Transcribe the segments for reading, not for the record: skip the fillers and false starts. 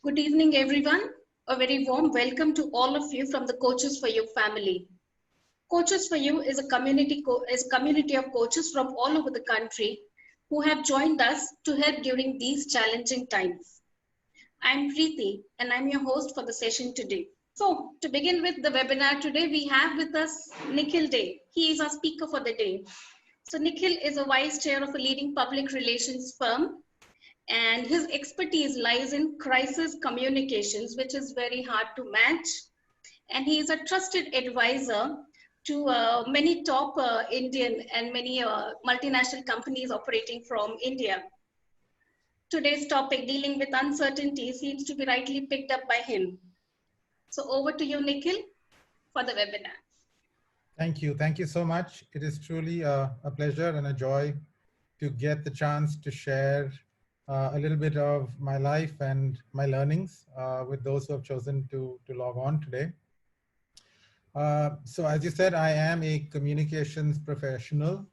Good evening, everyone. A very warm welcome to all of you from the Coaches for You family. Coaches for You is a community of coaches from all over the country who have joined us to help during these challenging times. I'm Preeti and I'm your host for the session today. So to begin with the webinar today, we have with us Nikhil Dey. He is our speaker for the day. So Nikhil is a vice chair of a leading public relations firm, and his expertise lies in crisis communications, which is very hard to match. And he is a trusted advisor to many top Indian and many multinational companies operating from India. Today's topic, dealing with uncertainty, seems to be rightly picked up by him. So over to you, Nikhil, for the webinar. Thank you. Thank you so much. It is truly a pleasure and a joy to get the chance to share a little bit of my life and my learnings with those who have chosen to log on today. So as you said, I am a communications professional,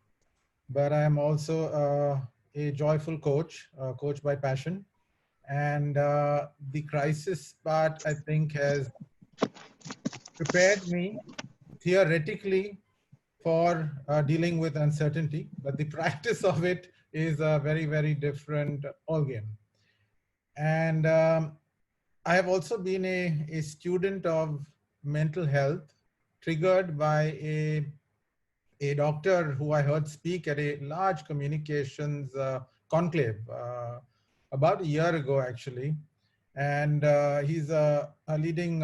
but I am also a joyful coach, coach by passion. And the crisis part, I think, has prepared me theoretically for dealing with uncertainty, but the practice of it is a very, very different ballgame. And I have also been a student of mental health, triggered by a doctor who I heard speak at a large communications conclave about a year ago, actually. And he's a leading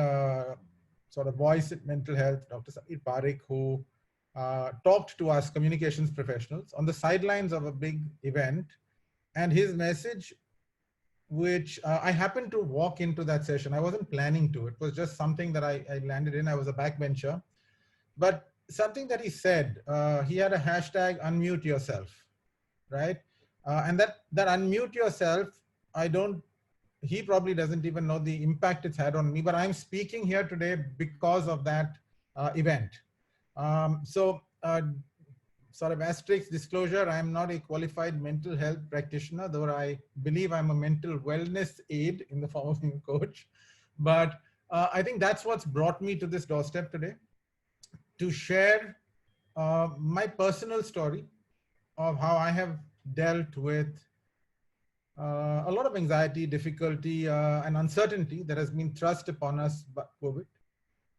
sort of voice in mental health, Dr. Samir Parekh, who talked to us communications professionals on the sidelines of a big event. And his message, which I happened to walk into that session. I wasn't planning to. It was just something that I landed in. I was a backbencher. But something that he said, he had a hashtag unmute yourself, right? And that unmute yourself, he probably doesn't even know the impact it's had on me, but I'm speaking here today because of that event. Sort of asterisk disclosure, I'm not a qualified mental health practitioner, though I believe I'm a mental wellness aid in the form of a coach. But I think that's what's brought me to this doorstep today, to share my personal story of how I have dealt with a lot of anxiety, difficulty, and uncertainty that has been thrust upon us by COVID.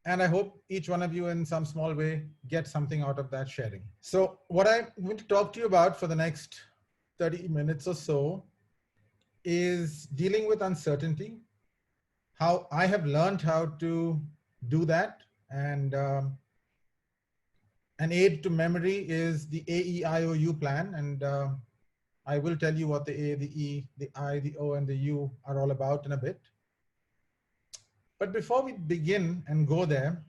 And I hope each one of you in some small way gets something out of that sharing. So what I'm going to talk to you about for the next 30 minutes or so is dealing with uncertainty, how I have learned how to do that. And an aid to memory is the AEIOU plan. And I will tell you what the A, the E, the I, the O, and the U are all about in a bit. But before we begin and go there,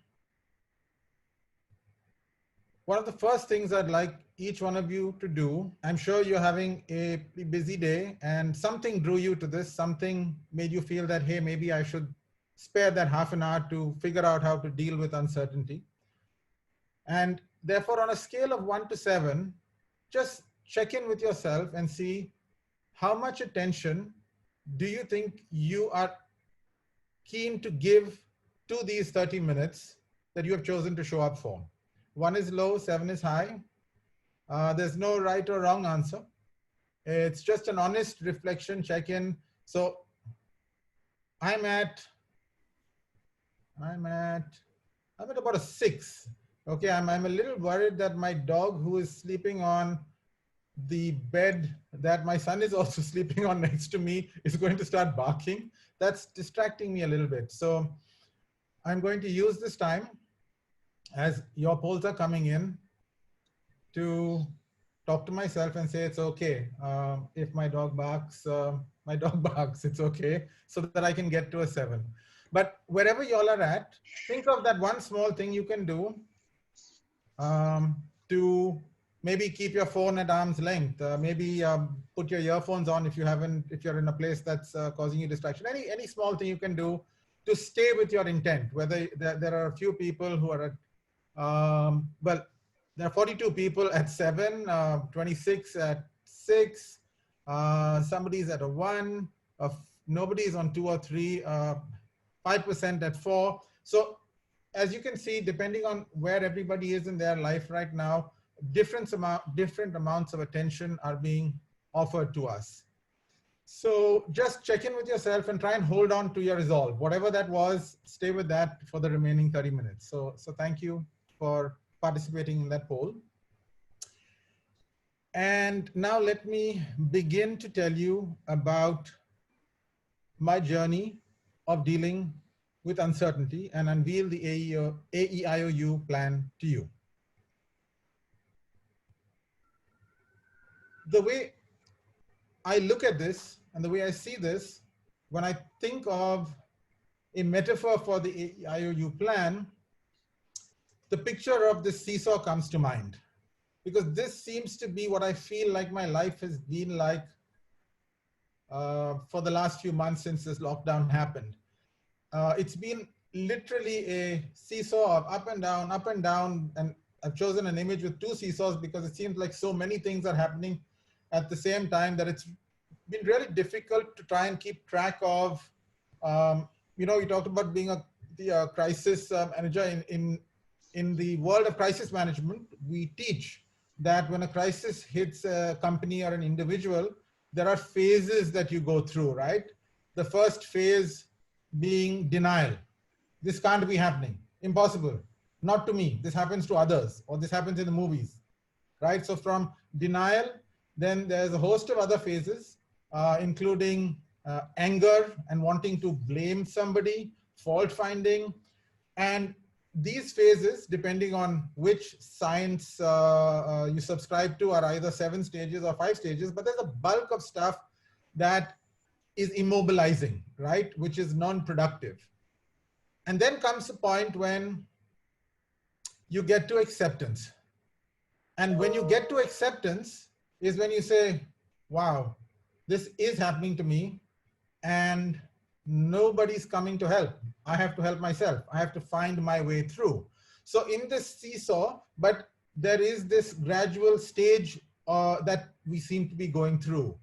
one of the first things I'd like each one of you to do, I'm sure you're having a busy day and something drew you to this, something made you feel that, hey, maybe I should spare that half an hour to figure out how to deal with uncertainty. And therefore, on a scale of 1 to 7, just check in with yourself and see how much attention do you think you are keen to give to these 30 minutes that you have chosen to show up for. 1 is low, 7 is high. There's no right or wrong answer. It's just an honest reflection, check-in. So I'm at about a 6. Okay, I'm a little worried that my dog, who is sleeping on the bed that my son is also sleeping on next to me, is going to start barking. That's distracting me a little bit. So I'm going to use this time as your polls are coming in to talk to myself and say, it's okay. If my dog barks, it's okay, so that I can get to a 7. But wherever y'all are at, think of that one small thing you can do to maybe keep your phone at arm's length. Maybe put your earphones on if you're in a place that's causing you distraction. Any small thing you can do to stay with your intent. Whether there are a few people who are at, well, there are 42 people at 7, 26 at 6, somebody's at a 1, nobody is on 2 or 3, 5% at 4. So as you can see, depending on where everybody is in their life right now, different amounts of attention are being offered to us. So just check in with yourself and try and hold on to your resolve. Whatever that was, stay with that for the remaining 30 minutes. So thank you for participating in that poll. And now let me begin to tell you about my journey of dealing with uncertainty and unveil the AEIOU plan to you. The way I look at this and the way I see this, when I think of a metaphor for the AEIOU plan, the picture of this seesaw comes to mind, because this seems to be what I feel like my life has been like for the last few months since this lockdown happened. It's been literally a seesaw of up and down, and I've chosen an image with 2 seesaws because it seems like so many things are happening at the same time that it's been really difficult to try and keep track of. You know, we talked about being the crisis manager. In the world of crisis management, we teach that when a crisis hits a company or an individual, there are phases that you go through, right? The first phase being denial. This can't be happening. Impossible. Not to me. This happens to others, or this happens in the movies, right? So from denial, then there's a host of other phases, including anger and wanting to blame somebody, fault finding. And these phases, depending on which science you subscribe to, are either 7 stages or 5 stages, but there's a bulk of stuff that is immobilizing, right? Which is non-productive. And then comes the point when you get to acceptance. And when you get to acceptance is when you say, wow, this is happening to me and nobody's coming to help. I have to help myself. I have to find my way through. So in this seesaw, but there is this gradual stage that we seem to be going through.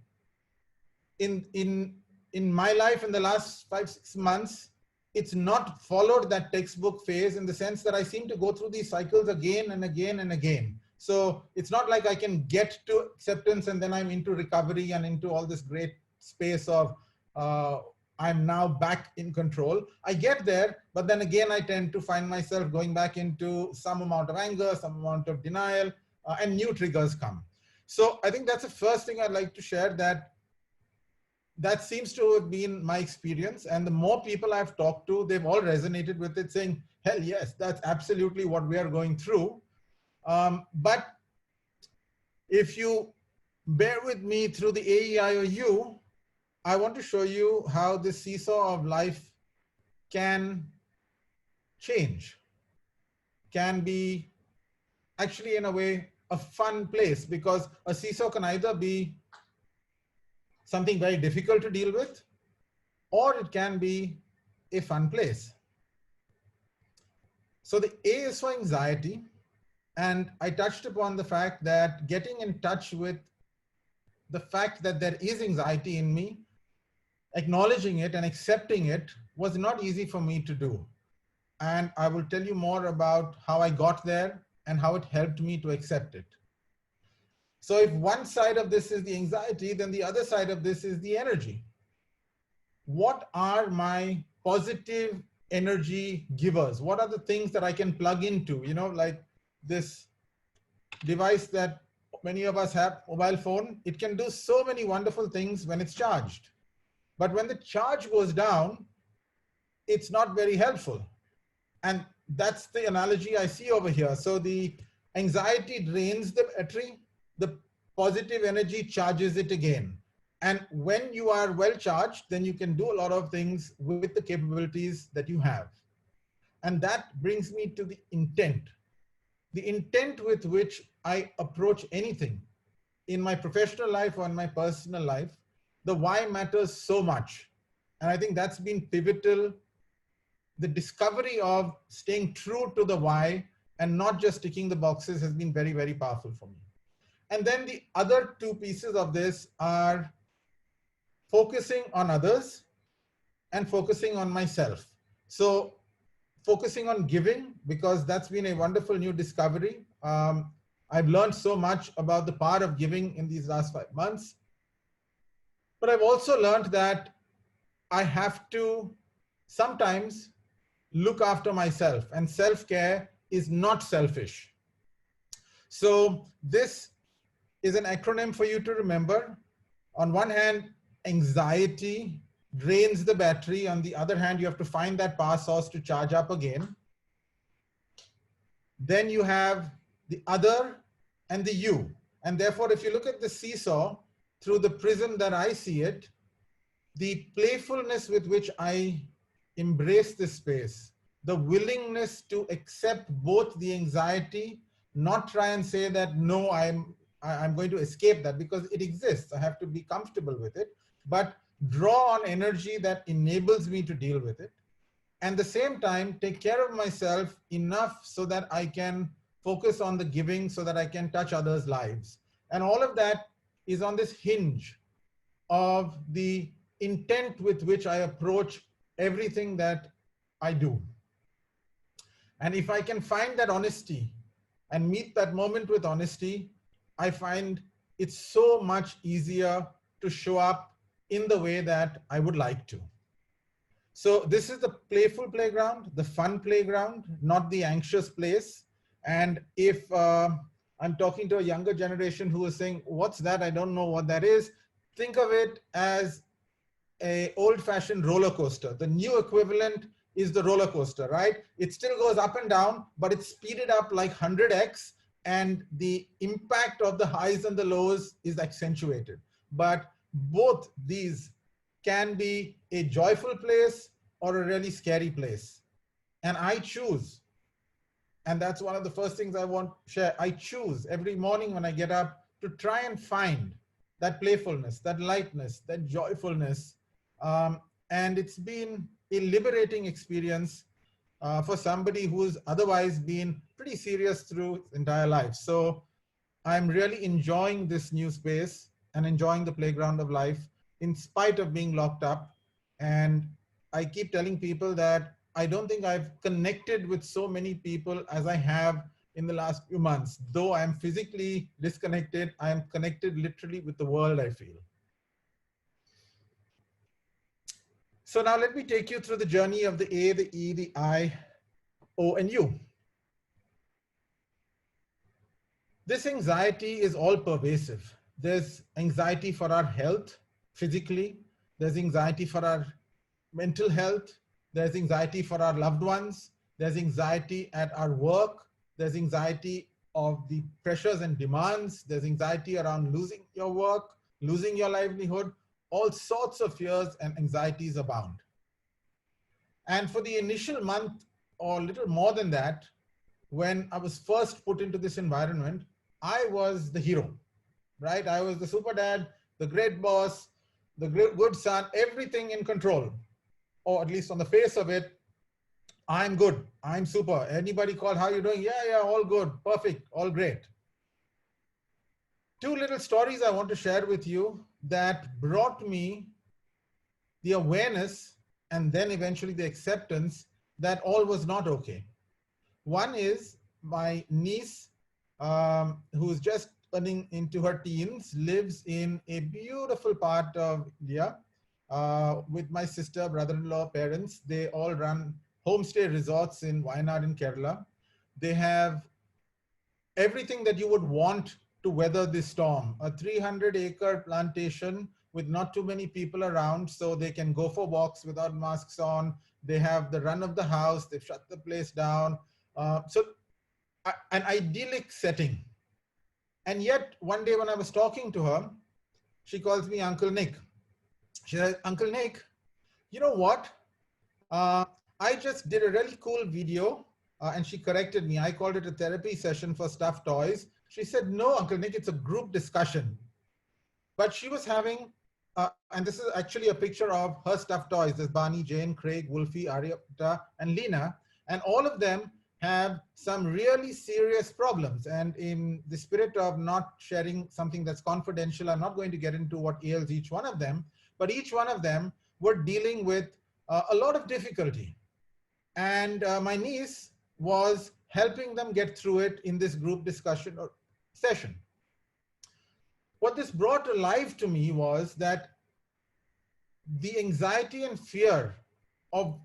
In my life in the last 5-6 months, it's not followed that textbook phase, in the sense that I seem to go through these cycles again and again and again. So it's not like I can get to acceptance and then I'm into recovery and into all this great space of I'm now back in control. I get there, but then again, I tend to find myself going back into some amount of anger, some amount of denial, and new triggers come. So I think that's the first thing I'd like to share, that seems to have been my experience. And the more people I've talked to, they've all resonated with it, saying, hell yes, that's absolutely what we are going through. But if you bear with me through the AEIOU, I want to show you how the seesaw of life can change, can be actually in a way a fun place, because a seesaw can either be something very difficult to deal with, or it can be a fun place. So the A is for anxiety. And I touched upon the fact that getting in touch with the fact that there is anxiety in me, acknowledging it and accepting it, was not easy for me to do. And I will tell you more about how I got there and how it helped me to accept it. So if one side of this is the anxiety, then the other side of this is the energy. What are my positive energy givers? What are the things that I can plug into? You know, like this device that many of us have, mobile phone, it can do so many wonderful things when it's charged. But when the charge goes down, it's not very helpful. And that's the analogy I see over here. So the anxiety drains the battery, the positive energy charges it again. And when you are well charged, then you can do a lot of things with the capabilities that you have. And that brings me to the intent. The intent with which I approach anything in my professional life or in my personal life, the why matters so much. And I think that's been pivotal. The discovery of staying true to the why and not just ticking the boxes has been very, very powerful for me. And then the other 2 pieces of this are focusing on others and focusing on myself. So focusing on giving, because that's been a wonderful new discovery. I've learned so much about the power of giving in these last 5 months. But I've also learned that I have to sometimes look after myself, and self-care is not selfish. So this is an acronym for you to remember. On one hand, anxiety drains the battery. On the other hand, you have to find that power source to charge up again. Then you have the other and the you. And therefore, if you look at the seesaw through the prism that I see it, the playfulness with which I embrace this space, the willingness to accept both the anxiety, not try and say that, no, I'm going to escape that, because it exists. I have to be comfortable with it, but draw on energy that enables me to deal with it. And at the same time, take care of myself enough so that I can focus on the giving, so that I can touch others' lives. And all of that is on this hinge of the intent with which I approach everything that I do. And if I can find that honesty and meet that moment with honesty, I find it's so much easier to show up in the way that I would like to. So this is the playful playground, the fun playground, not the anxious place. And if I'm talking to a younger generation who is saying, what's that? I don't know what that is. Think of it as an old-fashioned roller coaster. The new equivalent is the roller coaster, right? It still goes up and down, but it's speeded up like 100x, and the impact of the highs and the lows is accentuated. But both these can be a joyful place or a really scary place. And I choose. And that's one of the first things I want to share. I choose every morning when I get up to try and find that playfulness, that lightness, that joyfulness. And it's been a liberating experience for somebody who's otherwise been pretty serious through his entire life. So I'm really enjoying this new space and enjoying the playground of life in spite of being locked up. And I keep telling people that I don't think I've connected with so many people as I have in the last few months. Though I'm physically disconnected, I am connected literally with the world, I feel. So now let me take you through the journey of the A, the E, the I, O, and U. This anxiety is all pervasive. There's anxiety for our health physically. There's anxiety for our mental health. There's anxiety for our loved ones. There's anxiety at our work. There's anxiety of the pressures and demands. There's anxiety around losing your work, losing your livelihood. All sorts of fears and anxieties abound. And for the initial month or little more than that, when I was first put into this environment, I was the hero, right? I was the super dad, the great boss, the good son, everything in control, or at least on the face of it. I'm good, I'm super. Anybody call, how you doing? Yeah, all good, perfect, all great. Two little stories I want to share with you that brought me the awareness and then eventually the acceptance that all was not okay. One is my niece, who's just turning into her teens, lives in a beautiful part of India with my sister, brother-in-law, parents. They all run homestay resorts in Wayanad in Kerala. They have everything that you would want to weather this storm. A 300-acre plantation with not too many people around, so they can go for walks without masks on. They have the run of the house. They've shut the place down. So an idyllic setting. And yet one day when I was talking to her, she calls me Uncle Nick. She said, Uncle Nick, you know what? I just did a really cool video, and she corrected me. I called it a therapy session for stuffed toys. She said, no, Uncle Nick, it's a group discussion. But she was having, and this is actually a picture of her stuffed toys. There's Barney, Jane, Craig, Wolfie, Aryapta, and Lena. And all of them have some really serious problems. And in the spirit of not sharing something that's confidential, I'm not going to get into what ails each one of them, but each one of them were dealing with a lot of difficulty. And my niece was helping them get through it in this group discussion or session. What this brought alive to me was that the anxiety and fear of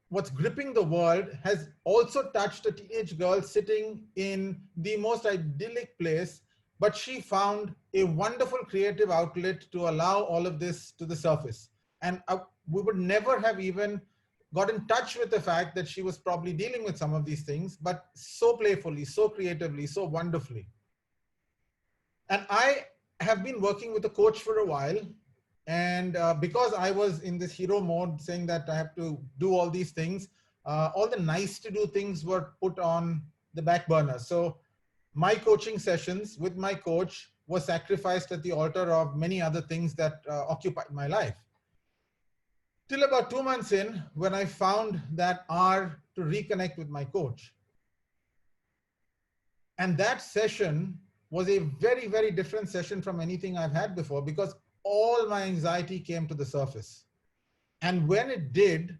what's gripping the world has also touched a teenage girl sitting in the most idyllic place, but she found a wonderful creative outlet to allow all of this to the surface. And we would never have even got in touch with the fact that she was probably dealing with some of these things, but so playfully, so creatively, so wonderfully. And I have been working with a coach for a while. And because I was in this hero mode saying that I have to do all these things, all the nice to do things were put on the back burner. So my coaching sessions with my coach were sacrificed at the altar of many other things that occupied my life. Till about 2 months in, when I found that hour to reconnect with my coach. And that session was a very, very different session from anything I've had before, because all my anxiety came to the surface. And when it did,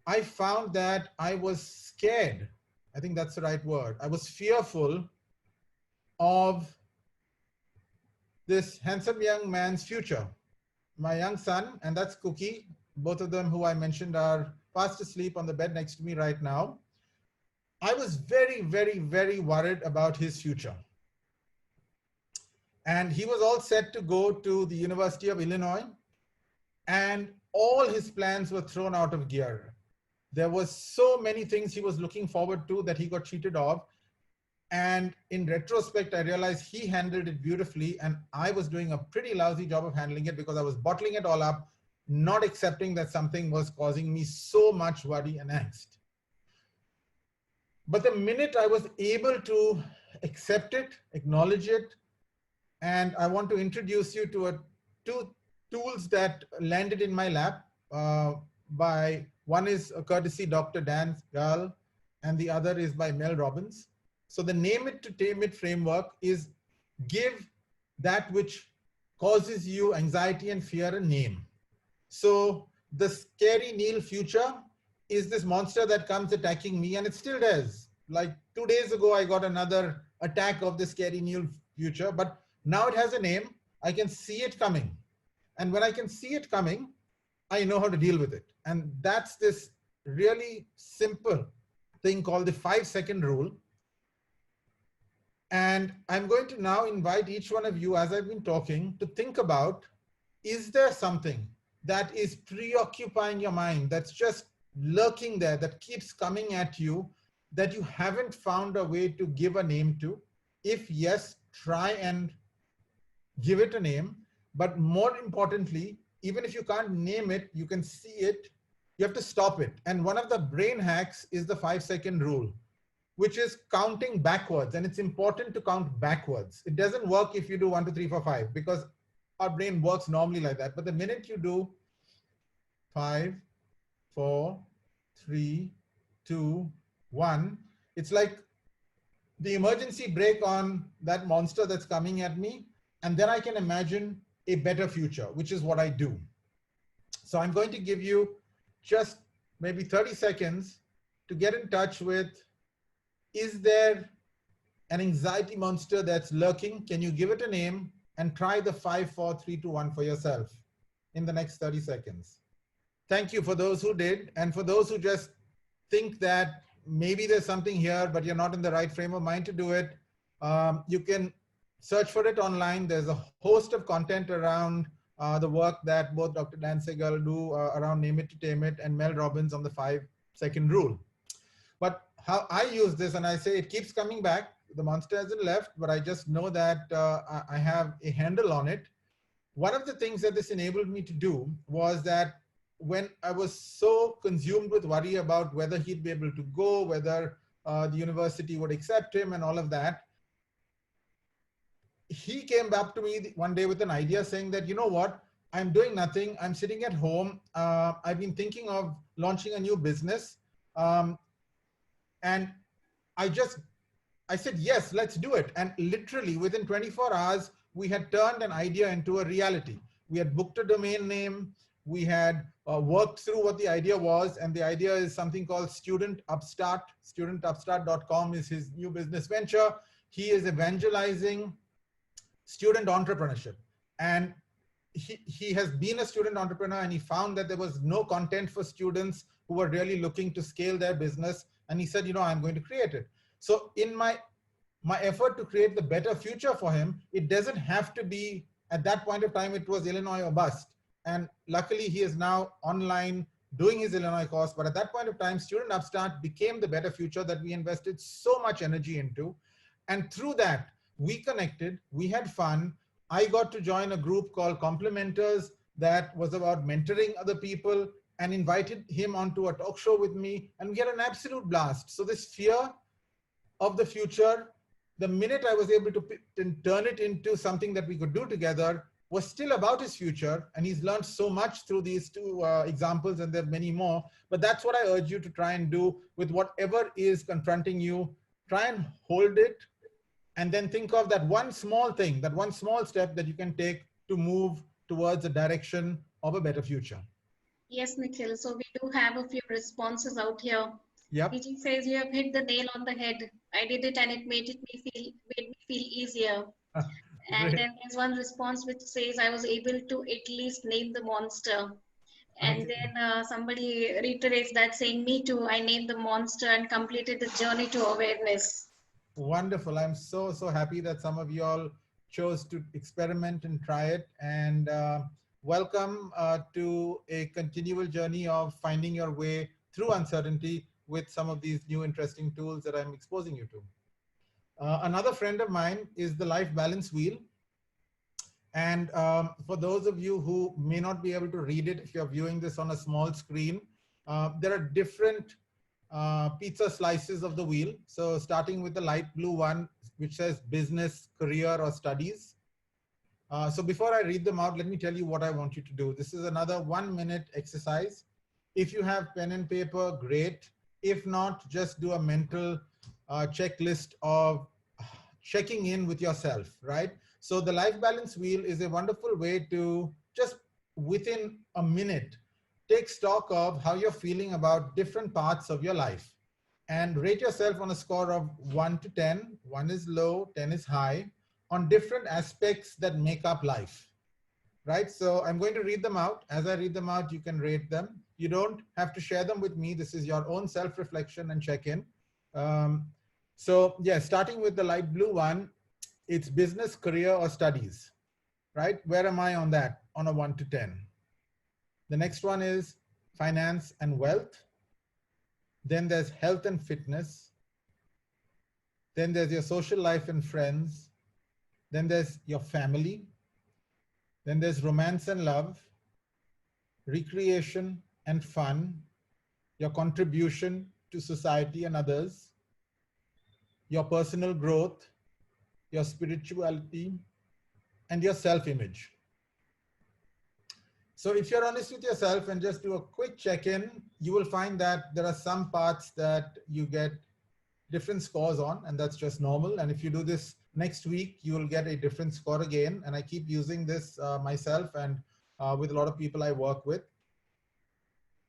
I found that I was scared. I think that's the right word. I was fearful of this handsome young man's future. My young son, and that's Cookie, both of them who I mentioned are fast asleep on the bed next to me right now. I was very, very, very worried about his future. And he was all set to go to the University of Illinois, and all his plans were thrown out of gear. There was so many things he was looking forward to that he got cheated of. And in retrospect, I realized he handled it beautifully, and I was doing a pretty lousy job of handling it because I was bottling it all up, not accepting that something was causing me so much worry and angst. But the minute I was able to accept it, acknowledge it, and I want to introduce you to two tools that landed in my lap. One is a courtesy Dr. Dan Gall, and the other is by Mel Robbins. So the name it to tame it framework is give that which causes you anxiety and fear a name. So the scary Neil future is this monster that comes attacking me, and it still does. Like 2 days ago, I got another attack of the scary Neil future, but now it has a name. I can see it coming. And when I can see it coming, I know how to deal with it. And that's this really simple thing called the 5-second rule. And I'm going to now invite each one of you, as I've been talking, to think about, is there something that is preoccupying your mind, that's just lurking there, that keeps coming at you, that you haven't found a way to give a name to? If yes, try and give it a name. But more importantly, even if you can't name it, you can see it, you have to stop it. And one of the brain hacks is the 5-second rule, which is counting backwards. And it's important to count backwards. It doesn't work if you do 1, 2, 3, 4, 5, because our brain works normally like that. But the minute you do 5, 4, 3, 2, 1, it's like the emergency brake on that monster that's coming at me. And then I can imagine a better future, which is what I do. So I'm going to give you just maybe 30 seconds to get in touch with, is there an anxiety monster that's lurking? Can you give it a name? And try the 5, 4, 3, 2, 1 for yourself in the next 30 seconds. Thank you for those who did. And for those who just think that maybe there's something here, but you're not in the right frame of mind to do it, you can search for it online. There's a host of content around the work that both Dr. Dan Segal do around Name It to Tame It, and Mel Robbins on the 5-second rule. But how I use this, and I say it keeps coming back. The monster hasn't left, but I just know that I have a handle on it. One of the things that this enabled me to do was that when I was so consumed with worry about whether he'd be able to go, whether the university would accept him and all of that, he came back to me one day with an idea saying that, you know what, I'm doing nothing. I'm sitting at home. I've been thinking of launching a new business. And I said, yes, let's do it. And literally within 24 hours, we had turned an idea into a reality. We had booked a domain name. we had worked through what the idea was, and the idea is something called Student Upstart. StudentUpstart.com is his new business venture. He is evangelizing student entrepreneurship, and he has been a student entrepreneur, and he found that there was no content for students who were really looking to scale their business, and he said, you know, I'm going to create it. So in my effort to create the better future for him, it doesn't have to be, at that point of time, it was Illinois or bust. And luckily, he is now online doing his Illinois course. But at that point of time, Student Upstart became the better future that we invested so much energy into. And through that, we connected, we had fun. I got to join a group called Complementers that was about mentoring other people, and invited him onto a talk show with me. And we had an absolute blast. So this fear of the future, the minute I was able to turn it into something that we could do together, was still about his future. And he's learned so much through these two examples, and there are many more. But that's what I urge you to try and do with whatever is confronting you. Try and hold it, and then think of that one small thing, that one small step that you can take to move towards a direction of a better future. Yes, Nikhil. So we do have a few responses out here. Yep. PG says, you have hit the nail on the head. I did it and it made me feel easier. And then there's one response which says, I was able to at least name the monster. And then somebody reiterates that, saying, me too, I named the monster and completed the journey to awareness. Wonderful. I'm so happy that some of you all chose to experiment and try it. And welcome to a continual journey of finding your way through uncertainty with some of these new interesting tools that I'm exposing you to. Another friend of mine is the life balance wheel. And for those of you who may not be able to read it, if you're viewing this on a small screen, there are different pizza slices of the wheel. So starting with the light blue one, which says business, career, or studies. So before I read them out, let me tell you what I want you to do. This is another 1-minute exercise. If you have pen and paper, great. If not, just do a mental checklist of checking in with yourself, right? So the life balance wheel is a wonderful way to just within a minute, take stock of how you're feeling about different parts of your life and rate yourself on a score of 1 to 10. 1 is low, 10 is high, on different aspects that make up life, right? So I'm going to read them out. As I read them out, you can rate them. You don't have to share them with me. This is your own self-reflection and check-in. So yeah, starting with the light blue one, it's business, career, or studies, right? Where am I on that on a 1 to 10? The next one is finance and wealth. Then there's health and fitness. Then there's your social life and friends. Then there's your family. Then there's romance and love, recreation and fun, your contribution to society and others, your personal growth, your spirituality, and your self-image. So if you're honest with yourself and just do a quick check-in, you will find that there are some parts that you get different scores on, and that's just normal. And if you do this next week, you will get a different score again. And I keep using this myself and with a lot of people I work with.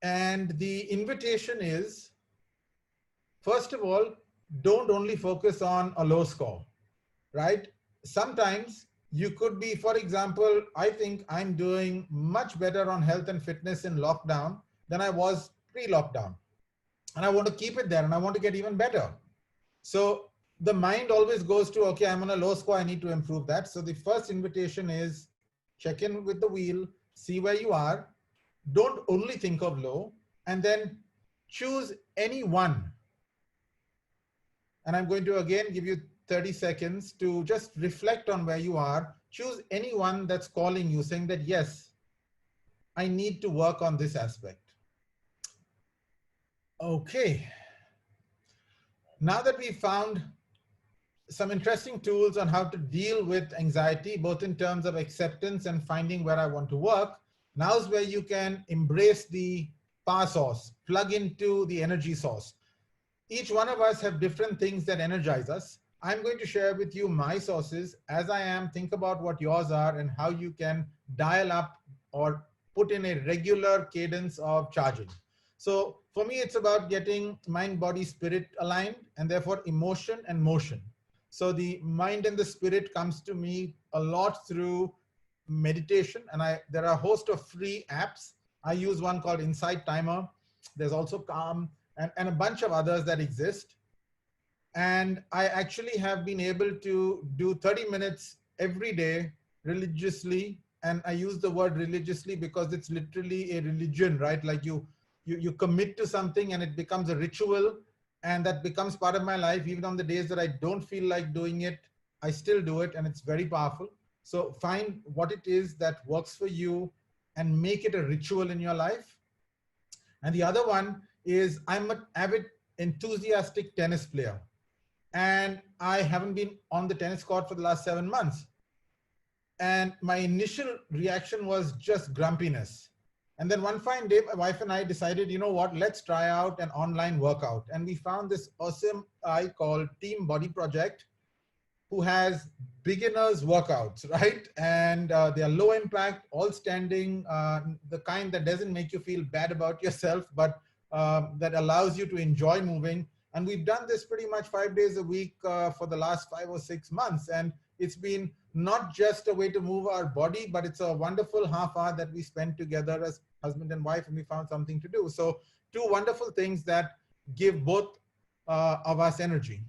And the invitation is, first of all, don't only focus on a low score, right? Sometimes you could be, for example, I think I'm doing much better on health and fitness in lockdown than I was pre-lockdown. And I want to keep it there and I want to get even better. So the mind always goes to, okay, I'm on a low score, I need to improve that. So the first invitation is check in with the wheel, see where you are. Don't only think of low, and then choose any one. And I'm going to again give you 30 seconds to just reflect on where you are. Choose any one that's calling you, saying that, yes, I need to work on this aspect. Okay. Now that we found some interesting tools on how to deal with anxiety, both in terms of acceptance and finding where I want to work, now's where you can embrace the power source, plug into the energy source. Each one of us have different things that energize us. I'm going to share with you my sources as I am. Think about what yours are and how you can dial up or put in a regular cadence of charging. So for me, it's about getting mind, body, spirit aligned, and therefore emotion and motion. So the mind and the spirit comes to me a lot through meditation, and there are a host of free apps. I use one called Insight Timer. There's also Calm and a bunch of others that exist. And I actually have been able to do 30 minutes every day religiously. And I use the word religiously because it's literally a religion, right? Like you commit to something and it becomes a ritual, and that becomes part of my life. Even on the days that I don't feel like doing it, I still do it, and it's very powerful. So find what it is that works for you and make it a ritual in your life. And the other one is I'm an avid enthusiastic tennis player, and I haven't been on the tennis court for the last 7 months. And my initial reaction was just grumpiness. And then one fine day, my wife and I decided, you know what, let's try out an online workout. And we found this awesome guy called Team Body Project, who has beginners workouts, right? And they are low impact, all standing, the kind that doesn't make you feel bad about yourself, but that allows you to enjoy moving. And we've done this pretty much 5 days a week for the last 5 or 6 months. And it's been not just a way to move our body, but it's a wonderful half hour that we spend together as husband and wife, and we found something to do. So 2 wonderful things that give both of us energy.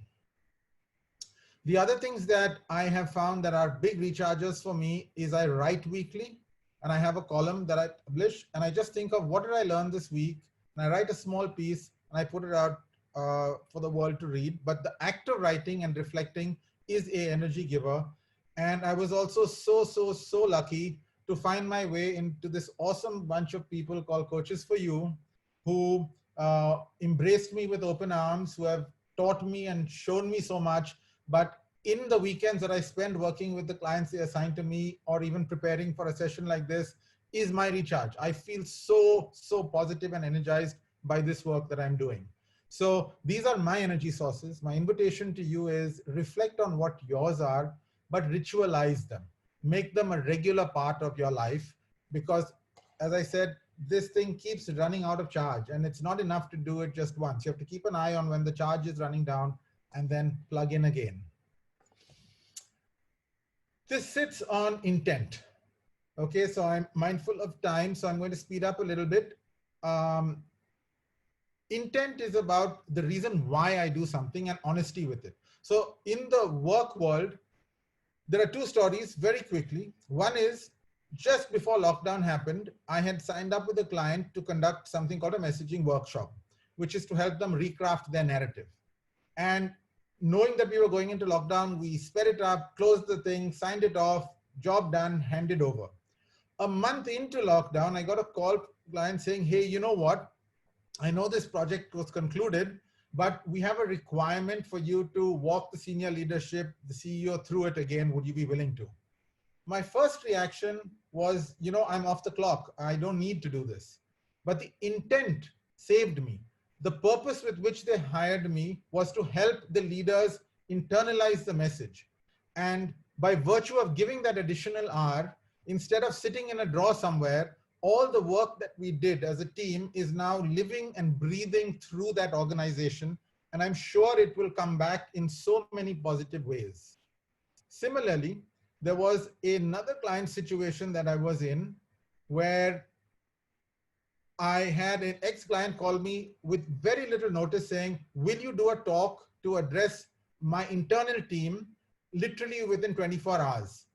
The other things that I have found that are big rechargers for me is I write weekly, and I have a column that I publish, and I just think of what did I learn this week, and I write a small piece and I put it out for the world to read. But the act of writing and reflecting is a energy giver. And I was also so lucky to find my way into this awesome bunch of people called CoachesForYou, who embraced me with open arms, who have taught me and shown me so much. But in the weekends that I spend working with the clients they assign to me, or even preparing for a session like this, is my recharge. I feel so positive and energized by this work that I'm doing. So these are my energy sources. My invitation to you is reflect on what yours are, but ritualize them. Make them a regular part of your life, because as I said, this thing keeps running out of charge, and it's not enough to do it just once. You have to keep an eye on when the charge is running down and then plug in again. This sits on intent. Okay, so I'm mindful of time, so I'm going to speed up a little bit. Intent is about the reason why I do something and honesty with it. So in the work world, there are 2 stories very quickly. One is just before lockdown happened, I had signed up with a client to conduct something called a messaging workshop, which is to help them recraft their narrative. And knowing that we were going into lockdown, we sped it up, closed the thing, signed it off, job done, handed over. A month into lockdown, I got a call from a client saying, hey, you know what? I know this project was concluded, but we have a requirement for you to walk the senior leadership, the CEO through it again. Would you be willing to? My first reaction was, you know, I'm off the clock. I don't need to do this. But the intent saved me. The purpose with which they hired me was to help the leaders internalize the message. And by virtue of giving that additional hour, instead of sitting in a drawer somewhere, all the work that we did as a team is now living and breathing through that organization. And I'm sure it will come back in so many positive ways. Similarly, there was another client situation that I was in where I had an ex-client call me with very little notice saying, will you do a talk to address my internal team literally within 24 hours?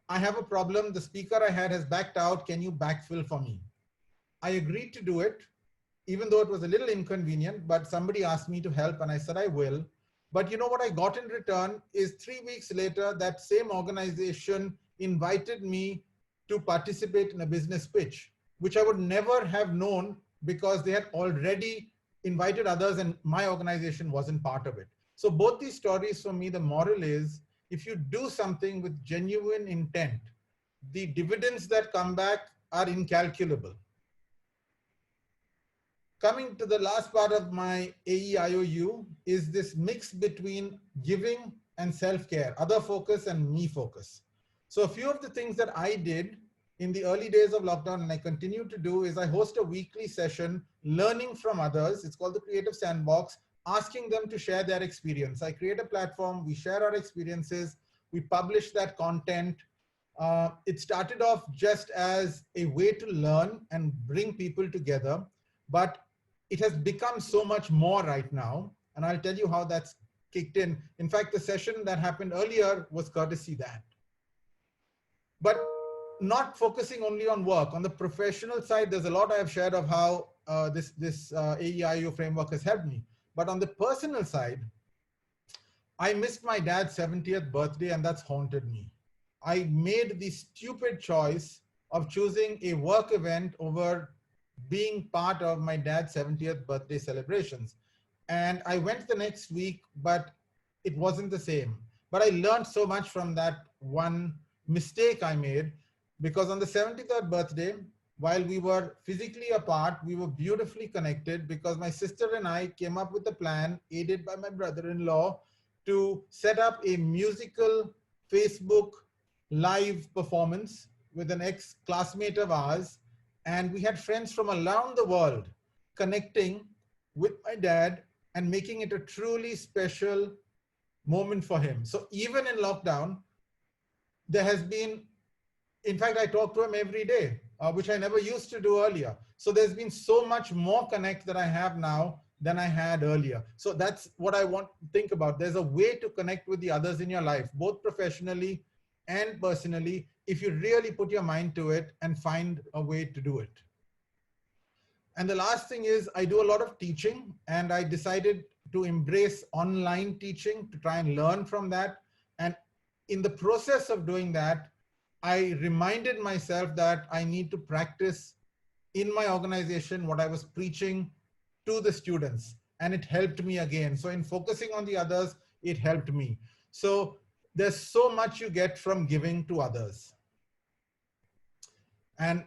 I have a problem. The speaker I had has backed out. Can you backfill for me? I agreed to do it, even though it was a little inconvenient, but somebody asked me to help and I said, I will. But you know what I got in return is 3 weeks later, that same organization invited me to participate in a business pitch, which I would never have known because they had already invited others and my organization wasn't part of it. So both these stories for me, the moral is, if you do something with genuine intent, the dividends that come back are incalculable. Coming to the last part of my AEIOU is this mix between giving and self-care, other focus and me focus. So a few of the things that I did in the early days of lockdown, and I continue to do, is I host a weekly session learning from others. It's called the Creative Sandbox, asking them to share their experience. I create a platform, we share our experiences, we publish that content. It started off just as a way to learn and bring people together, but it has become so much more right now. And I'll tell you how that's kicked in. In fact, the session that happened earlier was courtesy that. But not focusing only on work. On the professional side, there's a lot I have shared of how this AEIOU framework has helped me. But on the personal side, I missed my dad's 70th birthday, and that's haunted me. I made the stupid choice of choosing a work event over being part of my dad's 70th birthday celebrations. And I went the next week, but it wasn't the same. But I learned so much from that one mistake I made, because on the 73rd birthday, while we were physically apart, we were beautifully connected, because my sister and I came up with a plan, aided by my brother-in-law, to set up a musical Facebook live performance with an ex-classmate of ours. And we had friends from around the world connecting with my dad and making it a truly special moment for him. So even in lockdown, there has been, in fact, I talk to him every day, which I never used to do earlier. So there's been so much more connect that I have now than I had earlier. So that's what I want to think about. There's a way to connect with the others in your life, both professionally and personally, if you really put your mind to it and find a way to do it. And the last thing is, I do a lot of teaching, and I decided to embrace online teaching to try and learn from that. And in the process of doing that, I reminded myself that I need to practice in my organization what I was preaching to the students, and it helped me again. So in focusing on the others, it helped me. So there's so much you get from giving to others. And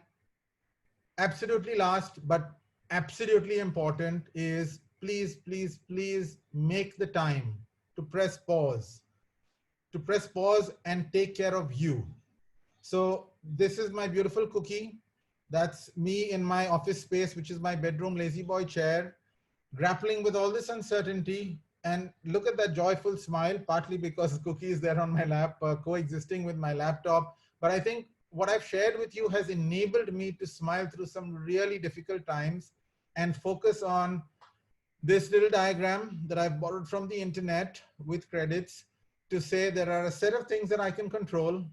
absolutely last, but absolutely important, is please, please, please make the time to press pause and take care of you. So this is my beautiful cookie. That's me in my office space, which is my bedroom lazy boy chair, grappling with all this uncertainty. And look at that joyful smile, partly because cookie is there on my lap, coexisting with my laptop. But I think what I've shared with you has enabled me to smile through some really difficult times and focus on this little diagram that I've borrowed from the internet with credits to say there are a set of things that I can control,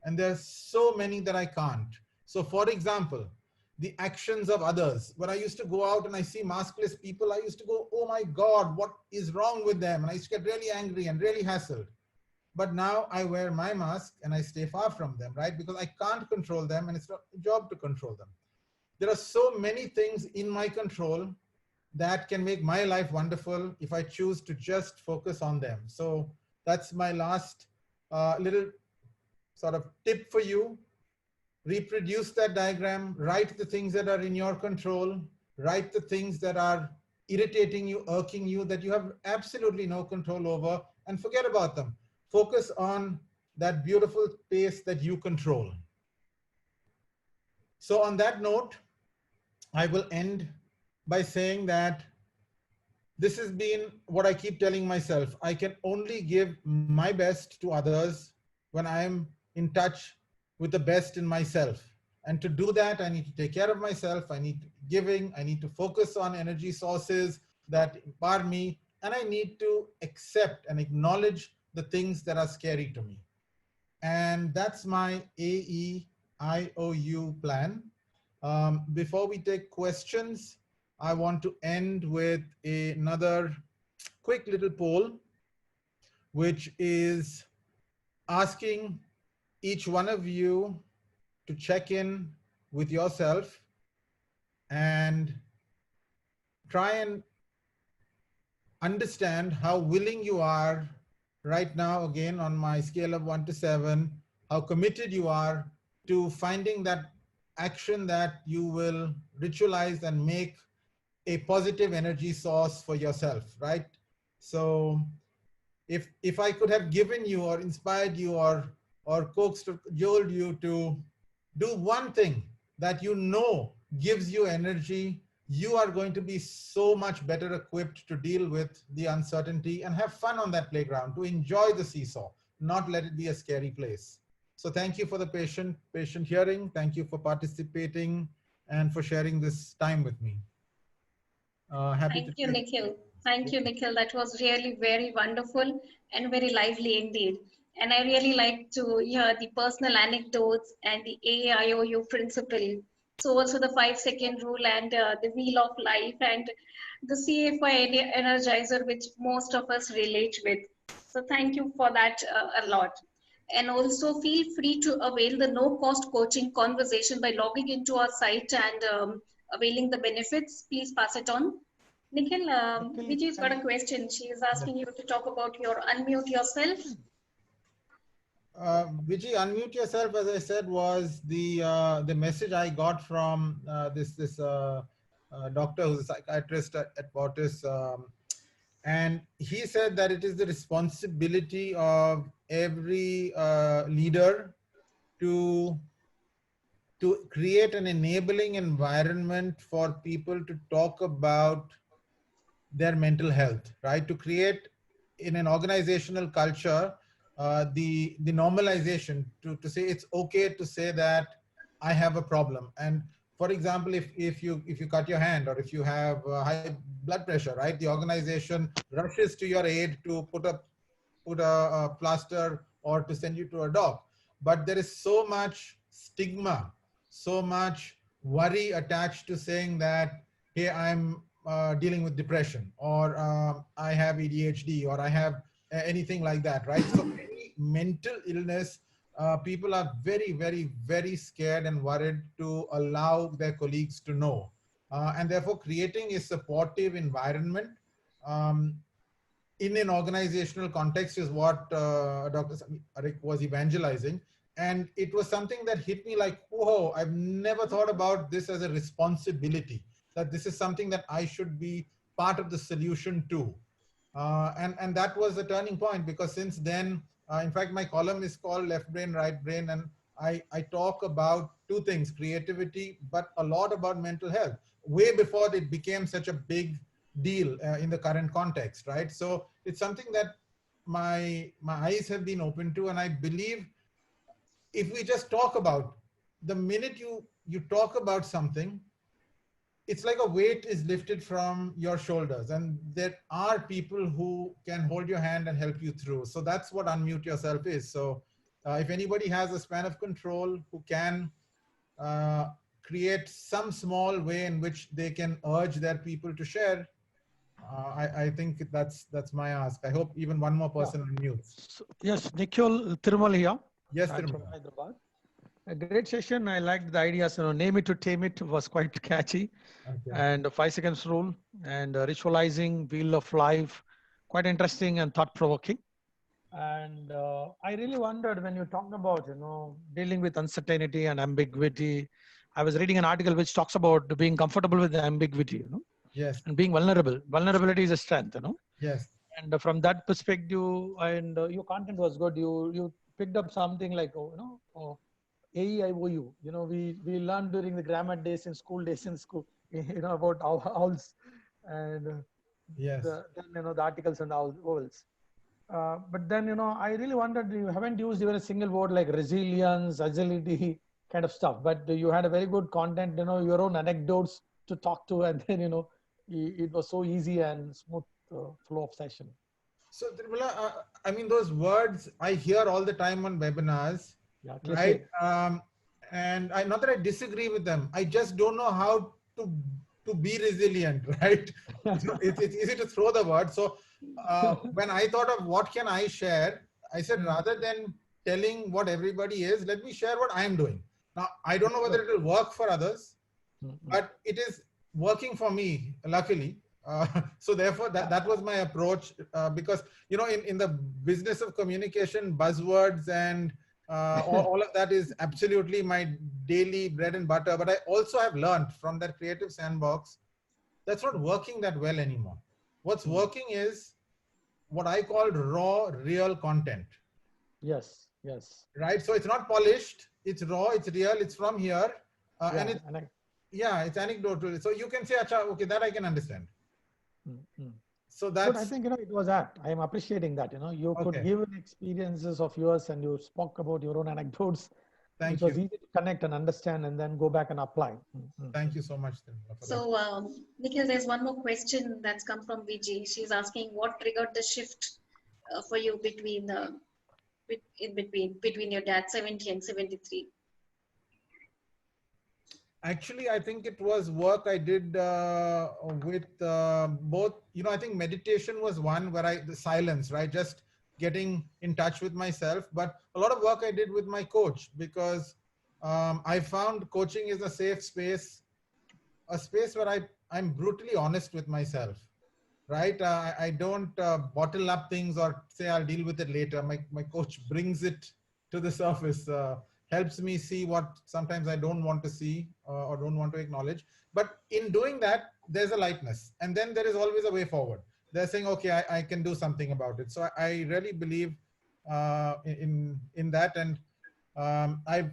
and there's so many that I can't. So for example, the actions of others. When I used to go out and I see maskless people, I used to go, oh my God, what is wrong with them? And I used to get really angry and really hassled. But now I wear my mask and I stay far from them, right? Because I can't control them, and it's not a job to control them. There are so many things in my control that can make my life wonderful if I choose to just focus on them. So that's my last little sort of tip for you. Reproduce that diagram, write the things that are in your control, write the things that are irritating you, irking you, that you have absolutely no control over, and forget about them. Focus on that beautiful space that you control. So on that note, I will end by saying that this has been what I keep telling myself. I can only give my best to others when I am in touch with the best in myself. And to do that, I need to take care of myself. I need giving. I need to focus on energy sources that empower me. And I need to accept and acknowledge the things that are scary to me. And that's my AEIOU plan. Before we take questions, I want to end with another quick little poll, which is asking each one of you to check in with yourself and try and understand how willing you are right now, again, on my scale of 1 to 7, how committed you are to finding that action that you will ritualize and make a positive energy source for yourself, right? So if I could have given you or inspired you or coaxed or cajoled you to Do one thing that you know gives you energy. You are going to be so much better equipped to deal with the uncertainty and have fun on that playground, to enjoy the seesaw, not let it be a scary place. So thank you for the patient hearing. Thank you for participating and for sharing this time with me. Happy to Thank you, take. Nikhil. Thank you, Nikhil. That was really very wonderful and very lively indeed. And I really like to hear the personal anecdotes and the AEIOU principle. So also the 5-second rule and the wheel of life and the CFY energizer, which most of us relate with. So thank you for that a lot. And also feel free to avail the no-cost coaching conversation by logging into our site and availing the benefits. Please pass it on. Nikhil, Viji's got a question. She is asking you to talk about your unmute yourself. Vijay, unmute yourself, as I said, was the message I got from this doctor who's a psychiatrist at Fortis. And he said that it is the responsibility of every leader to create an enabling environment for people to talk about their mental health, right? To create in an organizational culture the normalization to say it's okay to say that I have a problem. And for example, if you cut your hand, or if you have high blood pressure, right, the organization rushes to your aid to put a plaster or to send you to a doc. But there is so much stigma, so much worry attached to saying that, hey, I'm dealing with depression, or I have ADHD, or I have anything like that, right? So any mental illness, people are very, very, very scared and worried to allow their colleagues to know. And therefore, creating a supportive environment in an organizational context is what Dr. Arik was evangelizing. And it was something that hit me like, whoa, I've never thought about this as a responsibility, that this is something that I should be part of the solution to. And that was the turning point, because since then, in fact, my column is called Left Brain, Right Brain, and I talk about two things, creativity, but a lot about mental health, way before it became such a big deal in the current context, right? So it's something that my eyes have been open to, and I believe if we just talk about, the minute you talk about something, it's like a weight is lifted from your shoulders, and there are people who can hold your hand and help you through. So that's what unmute yourself is. So if anybody has a span of control who can create some small way in which they can urge their people to share, I think that's my ask. I hope even one more person unmutes. So, yes, Nikhil Thirumal here. Yes, I'm from Thirumal. Hyderabad. A great session. I liked the ideas. Name it to tame it was quite catchy. Okay. And the 5 seconds rule and ritualizing wheel of life, quite interesting and thought provoking. And I really wondered when you talked about dealing with uncertainty and ambiguity. I was reading an article which talks about being comfortable with the ambiguity, Yes. and being vulnerable. Vulnerability is a strength, Yes. And from that perspective, and your content was good. You picked up something like AEIOU. We learned during the grammar days in school, about owls and Yes. then the articles and owls. But then I really wondered, you haven't used even a single word like resilience, agility kind of stuff. But you had a very good content, your own anecdotes to talk to, and then it was so easy and smooth flow of session. So, Tribula, I mean, those words I hear all the time on webinars, right? And not that I disagree with them. I just don't know how to be resilient, right? It's easy to throw the word. So when I thought of what can I share, I said, rather than telling what everybody is, let me share what I'm doing. Now, I don't know whether it will work for others, but it is working for me, luckily. So therefore, that was my approach, because, in the business of communication, buzzwords and all of that is absolutely my daily bread and butter. But I also have learned from that creative sandbox, that's not working that well anymore. What's working is what I call raw, real content. Yes. Yes. Right. So it's not polished. It's raw. It's real. It's from here. Yeah, And it's, it's anecdotal. So you can say, Acha, okay, that I can understand. So that's good. I think, it was apt. I am appreciating that, you could give experiences of yours and you spoke about your own anecdotes. Thank It was you. easy to connect and understand and then go back and apply. Thank you so much. So, Nikhil, there's one more question that's come from Vijay. She's asking what triggered the shift for you between your dad 70 and 73. Actually, I think it was work I did with both. I think meditation was one where the silence, right? Just getting in touch with myself. But a lot of work I did with my coach, because I found coaching is a safe space, a space where I'm brutally honest with myself, right? I don't bottle up things or say I'll deal with it later. My coach brings it to the surface, helps me see what sometimes I don't want to see or don't want to acknowledge. But in doing that, there's a lightness. And then there is always a way forward. They're saying, okay, I can do something about it. So I really believe in that. And I've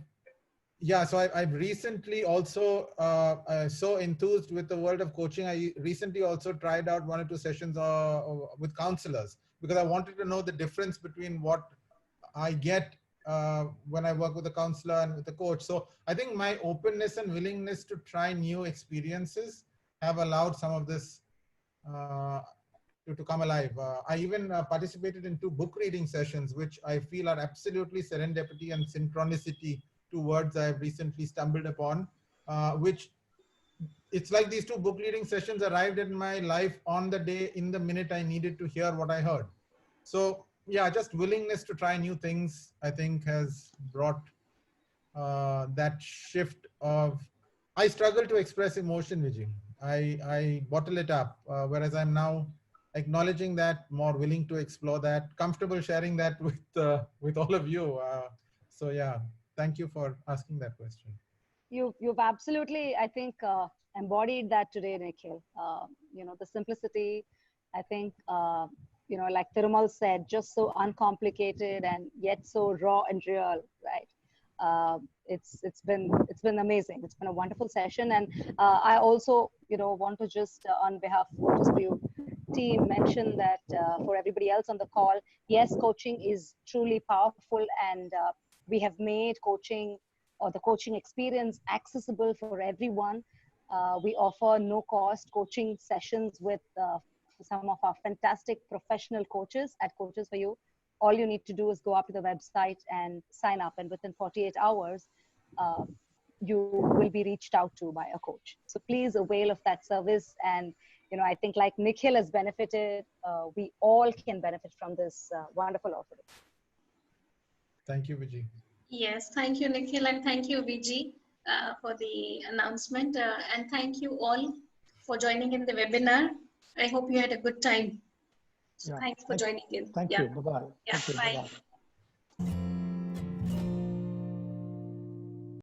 recently also so enthused with the world of coaching. I recently also tried out 1 or 2 sessions with counselors, because I wanted to know the difference between what I get when I work with a counselor and with a coach. So I think my openness and willingness to try new experiences have allowed some of this to come alive. I even participated in 2 book reading sessions, which I feel are absolutely serendipity and synchronicity, 2 words I've recently stumbled upon, which it's like these 2 book reading sessions arrived in my life on the day, in the minute I needed to hear what I heard. So yeah, just willingness to try new things, I think, has brought that shift of, I struggle to express emotion, Vijay. I bottle it up, whereas I'm now acknowledging that, more willing to explore that, comfortable sharing that with all of you. So yeah, thank you for asking that question. You've absolutely, I think, embodied that today, Nikhil. The simplicity, I think, like Thirumal said, just so uncomplicated and yet so raw and real, right? It's been amazing. It's been a wonderful session. And I also, want to just, on behalf of CoachesForYou team, mention that for everybody else on the call, yes, coaching is truly powerful, and we have made coaching or the coaching experience accessible for everyone. We offer no cost coaching sessions with some of our fantastic professional coaches at CoachesForYou. All you need to do is go up to the website and sign up, and within 48 hours, you will be reached out to by a coach. So please avail of that service. And, I think like Nikhil has benefited, we all can benefit from this wonderful offering. Thank you, Vijay. Yes, thank you, Nikhil, and thank you, Vijay, for the announcement. And thank you all for joining in the webinar. I hope you had a good time. So Yeah. thanks for joining in. Thank you. Bye-bye. Yeah, Thank you. bye. Bye-bye.